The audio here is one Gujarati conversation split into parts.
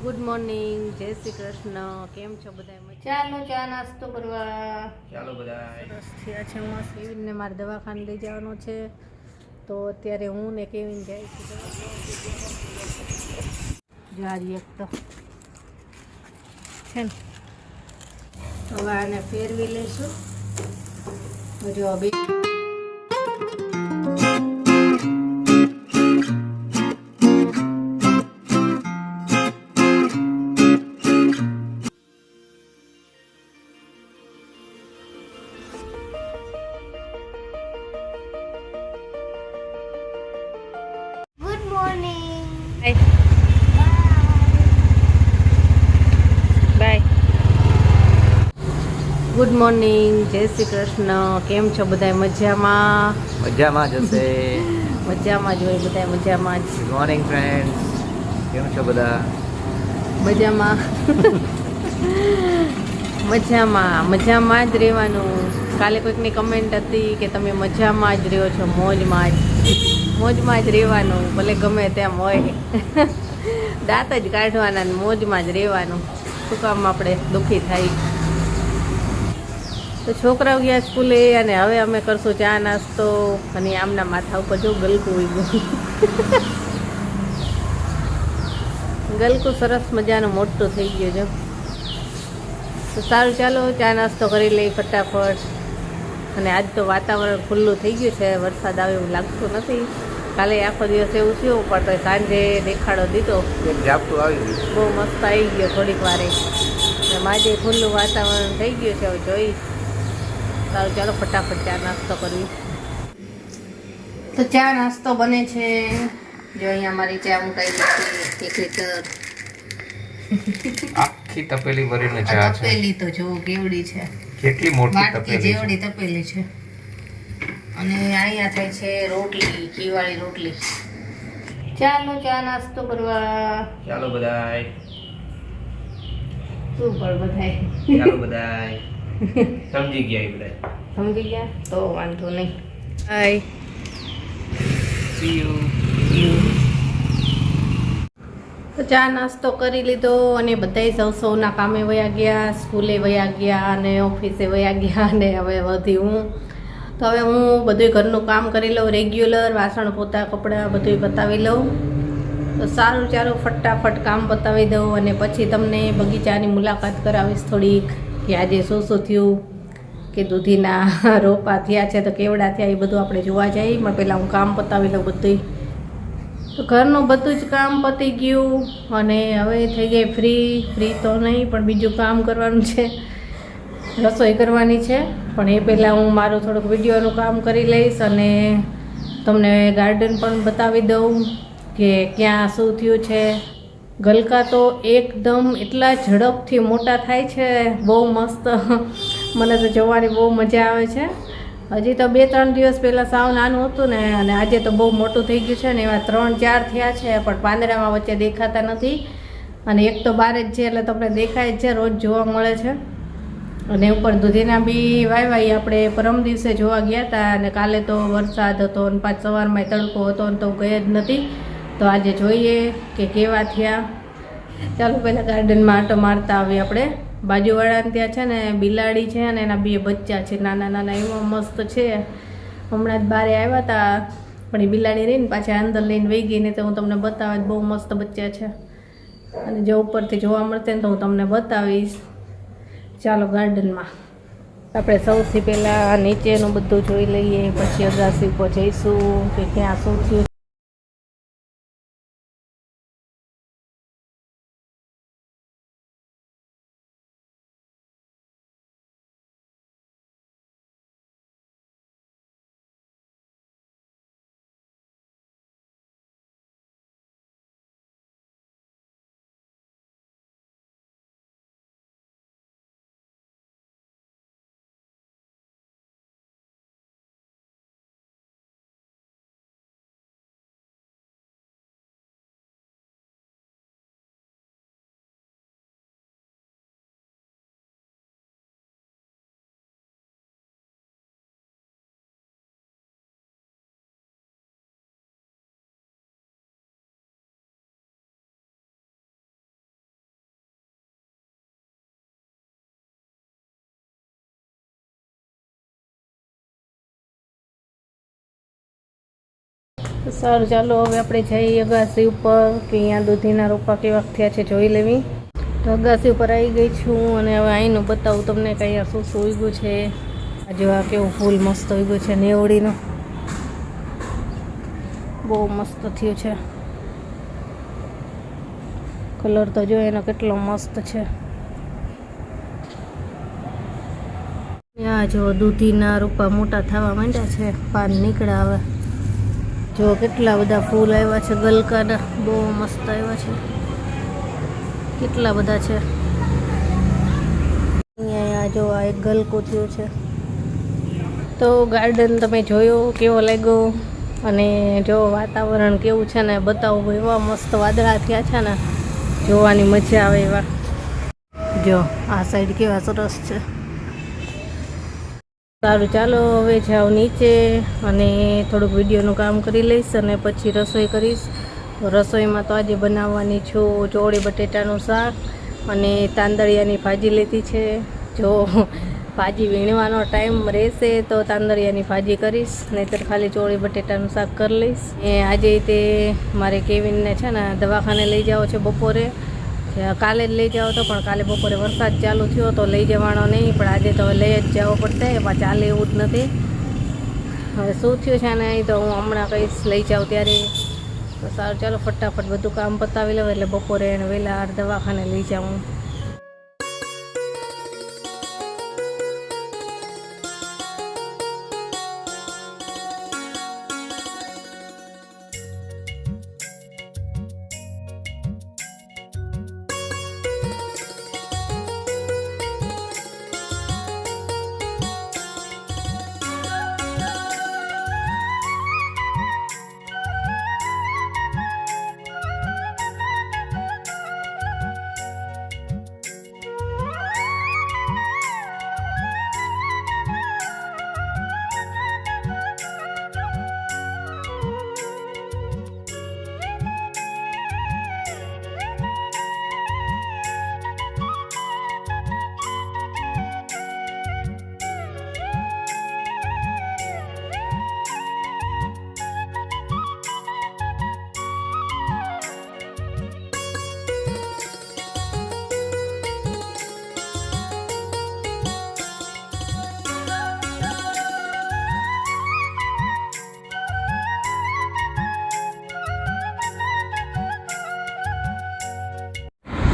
ગુડ મોર્નિંગ, જય શ્રી કૃષ્ણ. કેમ છો બધા? ચાલો ચા નાસ્તો કરવા. ચાલો બધા. સરસ થયા છે મસ્ત. કેવીનને મારે દવાખાને લઈ જવાનો છે, તો અત્યારે હું ને કેવીન જાય છે જારી એક તો છે ને. હવે આને ફેરવી લઈશું. જો બી બાય. ગુડ મોર્નિંગ, જય શ્રી કૃષ્ણ. કેમ છો બધા? મજામાં? મજામાં જશે. મજામાં જ હોય બધા, મજામાં જ. ગુડ મોર્નિંગ ફ્રેન્ડ્સ, કેમ છો બધા? મજામાં. મજામાં જ રહેવાનું. કાલે કોઈકની કમેન્ટ હતી કે તમે મજામાં જ રહ્યો છો. મોજમાં જ રહેવાનું, ભલે ગમે તેમ હોય. દાંત જ કાઢવાના ને મોજમાં જ રહેવાનું. શું કામ આપણે દુઃખી થાય? તો છોકરાઓ ગયા સ્કૂલે અને હવે અમે કરશું ચા નાસ્તો. અને આમના માથા ઉપર જો ગલકું હોય ગયું. ગલકું સરસ મજાનું મોટું થઈ ગયું છે. તો સારું, ચાલો ચા નાસ્તો કરી લઈ ફટાફટ. અને આજ તો વાતાવરણ ખુલ્લું થઈ ગયું છે, વરસાદ આવે એવું લાગતું નથી. કાલે આખો દિવસ એવું થયું, પણ તો સાંજે દેખાડો દીધો, ઝાપટું આવી ગયું, બહુ મસ્ત આવી ગયો થોડીક વારે. આજે ખુલ્લું વાતાવરણ થઈ ગયું છે, હવે જોઈ. સારું, ચાલો ફટાફટ ચા નાસ્તો કરવી. તો ચા નાસ્તો બને છે. જો અહીંયા મારી ચા મુકાઈ ગઈ 1 લીટર. આખી તપેલી ભરીને ચા છે. તપેલી તો જો કેવડી છે, કેટલી મોટી વાટકી તપેલી જેવડી તપેલી છે. અને અહીંયા થાય છે રોટલી, ઘીવાળી રોટલી. ચાલો ચા નાસ્તો કરવા. ચાલો બધાય. શું પર બધાય? ચાલો બધાય. સમજી ગયા બધા. સમજી ગયા તો વાંધો નહીં. હાય, સી યુ. તો ચા નાસ્તો કરી લીધો અને બધાય સૌના કામે વયા ગયા, સ્કૂલે વયા ગયા અને ઓફિસે વયા ગયા. અને હવે વધી હું તો હવે હું બધું ઘરનું કામ કરી લઉં રેગ્યુલર. વાસણ પોતા કપડાં બધું બતાવી લઉં. તો સારું, ચાલો ફટાફટ કામ બતાવી દઉં અને પછી તમને બગીચાની મુલાકાત કરાવીશ થોડીક, કે આજે શું શું થયું, કે દૂધીના રોપા થયા છે તો કેવડા થયા એ બધું આપણે જોવા જઈએ. પણ પહેલાં હું કામ બતાવી લઉં બધું. તો ઘરનું બધું જ કામ પતી ગયું અને હવે થઈ ગઈ ફ્રી તો નહીં, પણ બીજું કામ કરવાનું છે, રસોઈ કરવાની છે. પણ એ પહેલાં હું મારું થોડુંક વિડીયોનું કામ કરી લઈશ અને તમને ગાર્ડન પણ બતાવી દઉં કે ક્યાં શું થયું છે. ગલકા તો એકદમ એટલા ઝડપથી મોટા થાય છે, બહુ મસ્ત. મને તો જોવાની બહુ મજા આવે છે. હજી તો 2-3 દિવસ પહેલાં સાવ નાનું હતું ને, અને આજે તો બહુ મોટું થઈ ગયું છે ને. એવા 3-4 થયા છે, પણ પાંદડામાં વચ્ચે દેખાતા નથી. અને એક તો બહાર જ છે એટલે તમને દેખાય જ છે, રોજ જોવા મળે છે. અને ઉપર દૂધીના બી વાવ્યા આપણે પરમ દિવસે જોવા ગયા હતા. અને કાલે તો વરસાદ હતો અને પાછ સવારમાં તડકો હતો ને તો ગઈ જ નથી. તો આજે જોઈએ કે કેવા થયા. ચાલો પહેલાં ગાર્ડનમાં આંટો મારતા આવીએ આપણે. બાજુવાળાને ત્યાં છે ને બિલાડી છે અને એના 2 બચ્ચા છે, નાના નાના એવા મસ્ત છે. હમણાં જ બહાર આવ્યા હતા, પણ એ બિલાડી રહીને પાછા અંદર લઈને વહી ગઈ. ને તો હું તમને બતાવીશ, બહુ મસ્ત બચ્ચા છે. અને જો ઉપરથી જોવા મળશે ને તો હું તમને બતાવીશ. ચાલો ગાર્ડનમાં આપણે સૌથી પહેલાં નીચેનું બધું જોઈ લઈએ, પછી અગાસી ઉપર જઈશું કે ક્યાં શું થયું. તો સારું ચાલો હવે આપણે જઈએ અગાસી ઉપર કે અહીંયા દૂધીના રોપા કેવા થયા છે જોઈ લેવી. તો અગાસી ઉપર આવી ગઈ છું અને હવે અહીંનું બતાવું તમને કે અહીંયા શું શું ઉગ્યું છે. આ જો આ કેવું ફૂલ મસ્ત ઉગ્યું છે નેવડીનું, બહુ મસ્ત થયું છે. કલર તો જો એનો કેટલો મસ્ત છે. ત્યાં જો દૂધીના રૂપા મોટા થવા માંડ્યા છે, પાન નીકળ્યા હવે. જો કેટલા બધા ફૂલ આવ્યા છે ગલકાના, બહુ મસ્ત આવ્યા છે, કેટલા બધા છે. અહીંયા જો આ એક ગલકું થયું છે. તો ગાર્ડન તમે જોયો કેવો લાગ્યો અને જો વાતાવરણ કેવું છે ને બતાવું, એવા મસ્ત વાદળા થયા છે ને જોવાની મજા આવે એવા. જો આ સાઈડ કેવા સરસ છે. સારું ચાલો હવે જાઉં નીચે અને થોડુંક વિડીયોનું કામ કરી લઈશ અને પછી રસોઈ કરીશ. તો રસોઈમાં તો આજે બનાવવાની છું ચોળી બટેટાનું શાક અને તાંદળિયાની ભાજી લીધી છે. જો ભાજી વીણવાનો ટાઈમ રહેશે તો તાંદળિયાની ભાજી કરીશ, નહીંતર ખાલી ચોળી બટેટાનું શાક કરી લઈશ. એ આજે તે મારે કેવિનને છે ને દવાખાને લઈ જાઓ છે બપોરે. કાલે જ લઈ જાઓ તો પણ કાલે બપોરે વરસાદ ચાલુ થયો તો લઈ જવાનો નહીં, પણ આજે તો લઈ જ જવો પડશે, એમાં ચાલે એવું જ નથી. હવે શું થયું છે ને એ તો હું હમણાં કહીશ લઈ જાઉં ત્યારે. તો સારું ચાલો ફટાફટ બધું કામ પતાવી લઉં એટલે બપોરે એને વહેલા દવાખાને લઈ જાઉં.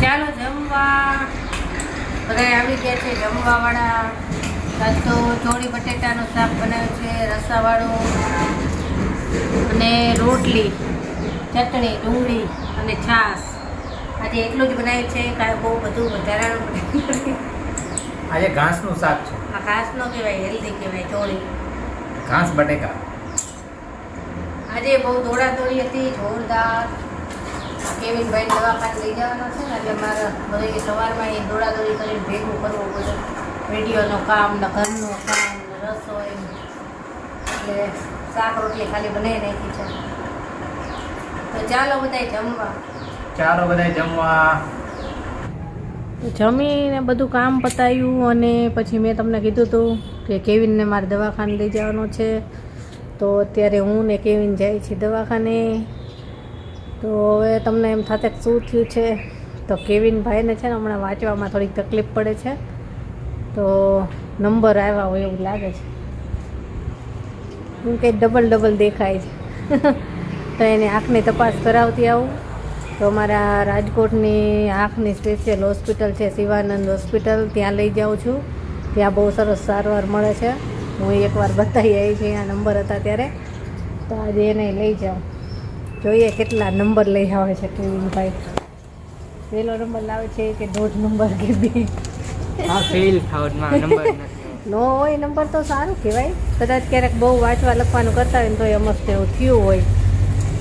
ચાલો જમવા, બધા આવી ગયા છે જમવાવાળા. આજ તો ચોળી બટેટાનું શાક બનાવ્યું છે રસાવાળું અને રોટલી, ચટણી, ડુંગળી અને છાશ. આજે એટલું જ બનાવ્યું છે, કાંઈ બહુ બધું વધારાનું બનાવ્યું. આજે ઘાસનું શાક છે. આ ઘાસ નો કહેવાય, હેલ્ધી કહેવાય ચોળી. ઘાસ બટેકા. આજે બહુ દોડાદોડી હતી જોરદાર. કેવિનભાઈ દવાખાને લઈ જવાનો છે ને એટલે મારે બધે સવારમાં એ દોડાદોડી કરીને ભેગું કરવું બધું, વિડીયોનું કામ ને ઘરનું કામ ને રસોઈ, એટલે શાક રોટલી ખાલી બનાવી નાખી છે. તો ચાલો બધાય જમવા. ચાલો બધાય જમવા. જમીને બધું કામ પતાવ્યું અને પછી મેં તમને કીધું હતું કે કેવિનને મારે દવાખાને લઈ જવાનો છે. તો અત્યારે હું ને કેવિન જાય છે દવાખાને. તો હવે તમને એમ થશે કે શું થયું છે, તો કેવિનભાઈને છે ને હમણાં વાંચવામાં થોડીક તકલીફ પડે છે, તો નંબર આવ્યા હોય એવું લાગે છે. હું કંઈ ડબલ દેખાય છે. તો એની આંખની તપાસ કરાવતી આવું. તો અમારા રાજકોટની આંખની સ્પેશિયલ હોસ્પિટલ છે શિવાનંદ હોસ્પિટલ, ત્યાં લઈ જાઉં છું. ત્યાં બહુ સરસ સારવાર મળે છે. હું એકવાર બતાવી આવી છું, અહીંયા નંબર હતા ત્યારે. તો આજે એને લઈ જાઉં, જોઈએ કેટલા નંબર લઈ આવે છે કેવિનભાઈ. પહેલો નંબર લાવે છે કે 1.5 નંબર કે 2? હા, ફેલ થાવમાં નંબર નો હોય નંબર તો સારું કહેવાય. કદાચ ક્યારેક બહુ વાંચવા લખવાનું કરતા હોય ને તો એ મસ્ત એવું થયું હોય,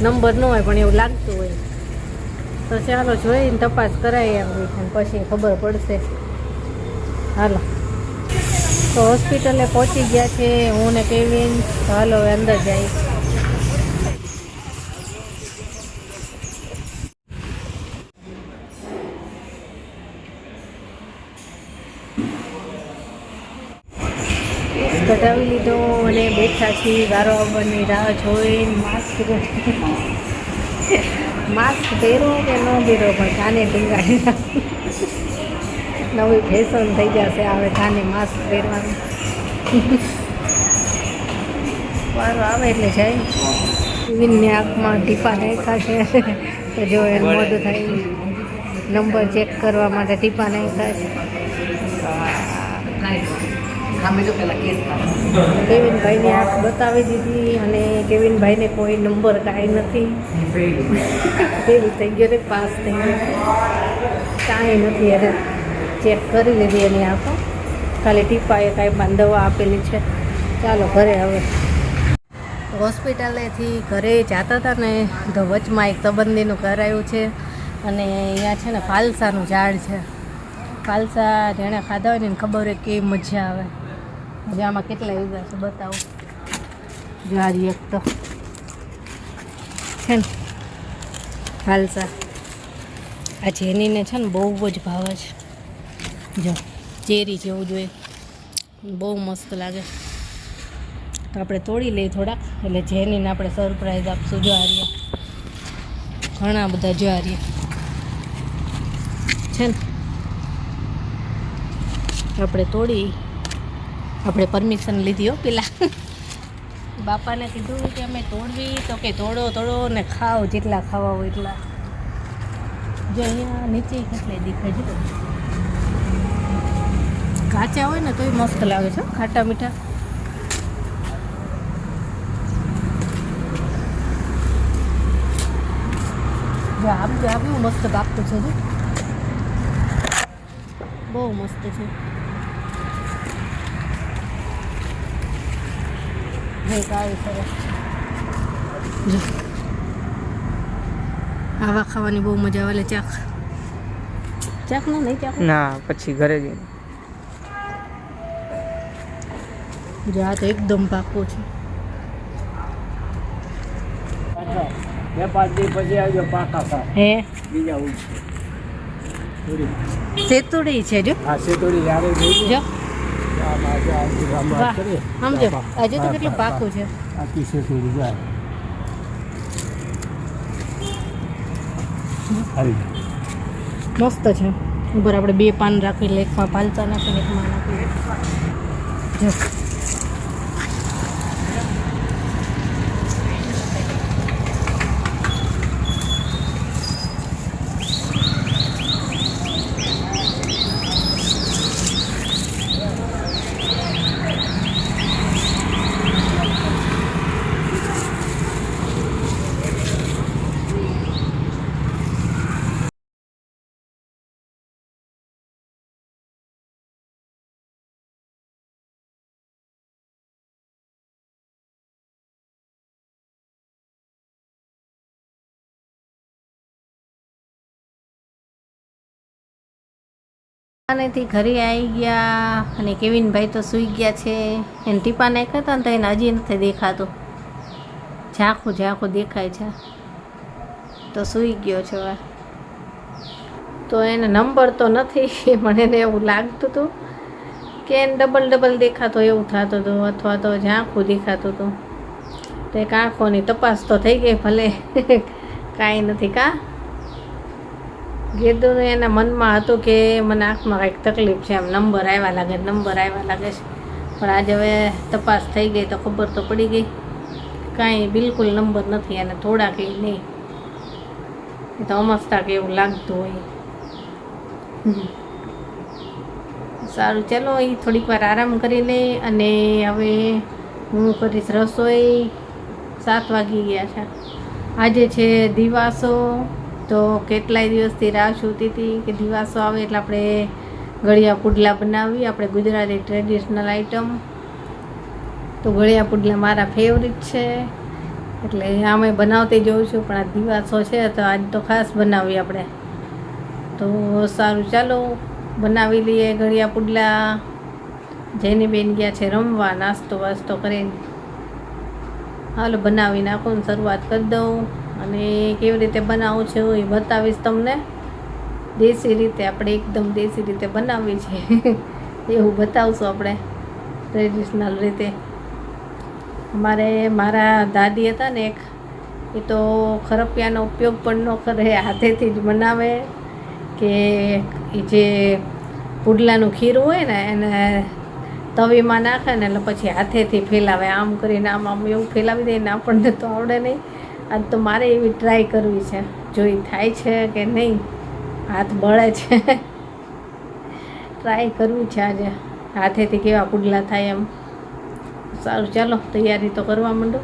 નંબર ન હોય પણ એવું લાગતું હોય. તો ચાલો જોઈને તપાસ કરાવી આવી પછી ખબર પડશે. હાલો, તો હોસ્પિટલે પહોંચી ગયા છે હું ને કેવિન. તો હાલો હવે અંદર જઈએ. કઢાવી લીધો અને બેઠા છીએ વારો આવવાની રાહ જોઈને. માસ્ક માસ્ક પહેરો કે ન પહેરો પણ કાને ટીંગાડી નવી ફેશન થઈ જશે હવે કાને માસ્ક પહેરવાનું વારો આવે એટલે જાય વિનની આંખમાં ટીપા નાખ્યા છે તો જો એને મોઢું થાય નંબર ચેક કરવા માટે ટીપા નાખ્યા છે કેવિનભાઈની આંખ બતાવી દીધી અને કેવિનભાઈને કોઈ નંબર કાંઈ નથી ફેલ થઈ ગયો રે પાસ થઈ ગયો કાંઈ નથી અરે ચેક કરી લીધી એની આંખો ખાલી ટીપાએ કાંઈ પણ દવા આપેલી છે ચાલો ઘરે હવે હોસ્પિટલેથી ઘરે જતા હતા ને તો વચમાં એક સંબંધીનું ઘર આવ્યું છે અને અહીંયા છે ને ફાલસાનું ઝાડ છે ફાલસા જેણે ખાધા હોય ને એને ખબર હોય કેવી મજા આવે હજી આમાં કેટલા ઉગ્યા છે બતાવો જારી એક તો છે ને ફાલસા આ જેનીને છે ને બહુ જ ભાવે છે જો ચેરી જેવું જોઈએ બહુ મસ્ત લાગે તો આપણે તોડી લઈએ થોડાક એટલે જેનીને આપણે સરપ્રાઈઝ આપશું જો આર્યા ઘણા બધા જો આર્યા છે ને આપણે તોડી આપણે પરમિશન લીધી હો પેલા બાપાને કીધું કે અમે તોડવી તો કે તોડો તોડો ને ખાઓ જેટલા ખાવા હોય એટલા જો અહીંયા નીચે કેટલી દેખાય છે કાચા હોય ને તોય મસ્ત લાગે છે ખાટા મીઠા જો આપ્યું મસ્ત પાકતું છે જો બહુ મસ્ત છે આવા ખાવાની બહુ મજા આવે ચાક ચાક ના નહીં ચાક ના પછી ઘરે જઈને જો આ તો એકદમ પાકું છે હે સેતુડી છે જો જો વાહ સમજો હજુ તો કેટલું પાકું છે મસ્ત છે ઉપર આપણે બે પાન રાખી લે એકમાં પાલતા નાખીને એકમાં નાખી જો આનેથી ઘરે આવી ગયા અને કેવિનભાઈ તો સૂઈ ગયા છે એને ટીપા નાખ્યા હતા ને તો એને હજી નથી દેખાતું ઝાંખું ઝાંખું દેખાય છે તો સૂઈ ગયો છે હવે તો એને નંબર તો નથી પણ એને એવું લાગતું હતું કે એને ડબલ દેખાતો એવું થતું હતું અથવા તો ઝાંખું દેખાતું હતું તો એક આંખોની તપાસ તો થઈ ગઈ ભલે કાંઈ નથી કાં ગીરદુનું એના મનમાં હતું કે મને આંખમાં કંઈક તકલીફ છે એમ નંબર આવ્યા લાગે છે પણ આજે હવે તપાસ થઈ ગઈ તો ખબર તો પડી ગઈ કાંઈ બિલકુલ નંબર નથી અને થોડા કંઈ નહીં એ તો અમસ્તા કે એવું લાગતું હોય સારું ચાલો એ થોડીક વાર આરામ કરી લે અને હવે હું કરીશ રસોઈ 7 વાગી ગયા છે આજે છે દિવાસો તો કેટલાય દિવસથી રાહ જોતી હતી કે દિવાસો આવે એટલે આપણે ગળિયા પુડલા બનાવી આપણે ગુજરાતી ટ્રેડિશનલ આઈટમ તો ગળિયા પુડલા મારા ફેવરિટ છે એટલે આમે બનાવતી જોઉં છું પણ આ દિવાસો છે તો આજ તો ખાસ બનાવી આપણે તો સારું ચાલો બનાવી લઈએ ગળિયા પુડલા જેની બેન ગયા છે રમવા નાસ્તો વાસ્તો કરીને હાલો બનાવી નાખું ને શરૂઆત કરી દઉં અને કેવી રીતે બનાવું છે એ બતાવીશ તમને દેશી રીતે આપણે એકદમ દેશી રીતે બનાવી છે એવું બતાવશું આપણે ટ્રેડિશનલ રીતે મારા દાદી હતા ને એક એ તો ખરપિયાનો ઉપયોગ પણ ન કરે, હાથેથી જ બનાવે. કે એ જે પુડલાનું ખીરું હોય ને એને તવીમાં નાખે ને એટલે પછી હાથેથી ફેલાવે, આમ કરીને આમ આમ એવું ફેલાવી દે ને આપણને તો આવડે નહીં. આજ તો મારે એવી ટ્રાય કરવી છે, જોઈ થાય છે કે નહીં, હાથ બળે છે. ટ્રાય કરવી છે આજે હાથેથી કેવા પુડલા થાય એમ. સારું, ચાલો તૈયારી તો કરવા માંડો.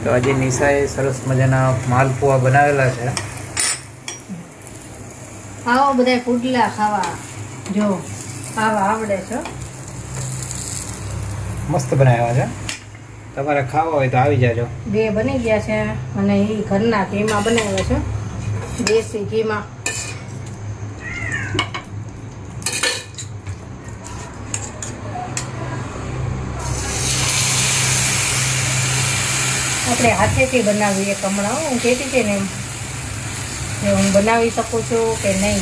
તો આજે નિશાએ સરસ મજાના માલપુઆ બનાવેલા છે. આવો બધા પુડલા ખાવા, જો ખાવા આવડે છે. મસ્ત બનાવ્યા છે. તમારે ખાવા હોય તો આવી જાજો. 2 બની ગયા છે અને એ ઘરના ઘીમાં બનાવ્યા છે, દેશી ઘીમાં. આપણે હાથેથી બનાવીએ કમળા. હું કહેતી હતી ને એમ કે હું બનાવી શકું છું કે નહીં.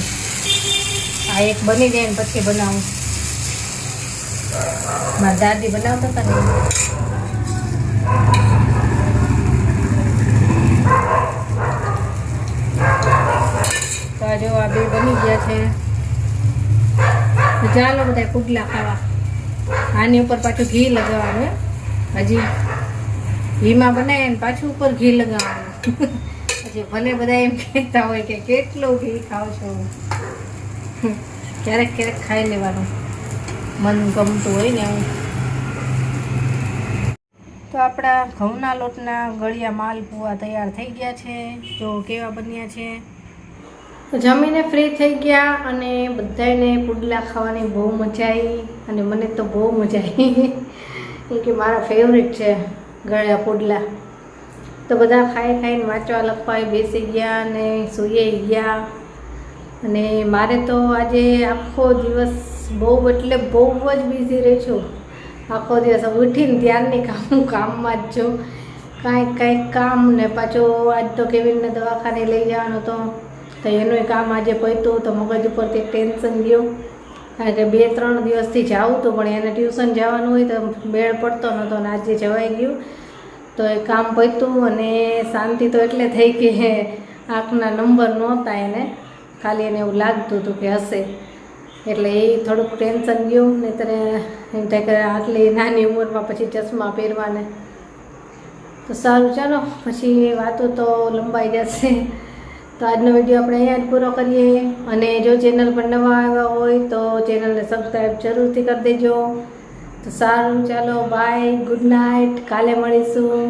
આ એક બની જાય ને પછી બનાવું. મારા દાદી બનાવતા હતા ને. તો આ જો આ 2 બની ગયા છે. ચાલો બધા પુડલા ખાવા. આની ઉપર પાછું ઘી લગાવવાનું. હજી ઘીમાં બનાવીએ ને પાછું ઉપર ઘી લગાવવાનું. પછી ભલે બધા એમ કહેતા હોય કે કેટલું ઘી ખાવ છો. ક્યારેક ક્યારેક ખાઈ લેવાનું, મન ગમતું હોય ને એવું. તો આપણા ઘઉંના લોટના ગળિયા માલપુઆ તૈયાર થઈ ગયા છે. જો કેવા બન્યા છે. તો જમીને ફ્રી થઈ ગયા અને બધાને પુડલા ખાવાની બહુ મજા આવી. અને મને તો બહુ મજા આવી, કેમ કે મારા ફેવરેટ છે ગળ્યા પુડલા. તો બધા ખાઈ ખાઈને વાંચવા લખવા બેસી ગયા અને સૂઈ ગયા. અને મારે તો આજે આખો દિવસ બહુ એટલે બહુ જ બિઝી રહી છું. આખો દિવસ ઉઠીને ત્યારની કામમાં જ છું. કાંઈક કામ ને પાછું આજ તો કેવીનને દવાખાને લઈ જવાનો હતો, તો એનું કામ આજે પહોંચ્યું. તો મગજ ઉપરથી ટેન્શન ગયું, કારણ કે 2-3 દિવસથી જાઉં તો પણ એને ટ્યુશન જવાનું હોય તો મેળ પડતો નહોતો અને આજે જવાઈ ગયું. તો એ કામ પહોંચ્યું અને શાંતિ તો એટલે થઈ કે આંખના નંબર નહોતા એને, ખાલી એને એવું લાગતું હતું કે હશે, એટલે એ થોડુંક ટેન્શન ગયું. નહીંતર એમ થાય કે આટલી નાની ઉંમરમાં પછી ચશ્મા પહેરવાને. તો સારું, ચાલો પછી વાતો તો લંબાઈ જશે. તો આજનો વિડીયો આપણે અહીંયા જ પૂરો કરીએ. અને જો ચેનલ પર નવા આવ્યા હોય તો ચેનલને સબસ્ક્રાઈબ જરૂરથી કરી દેજો. તો સારું, ચાલો બાય, ગુડ નાઇટ, કાલે મળીશું.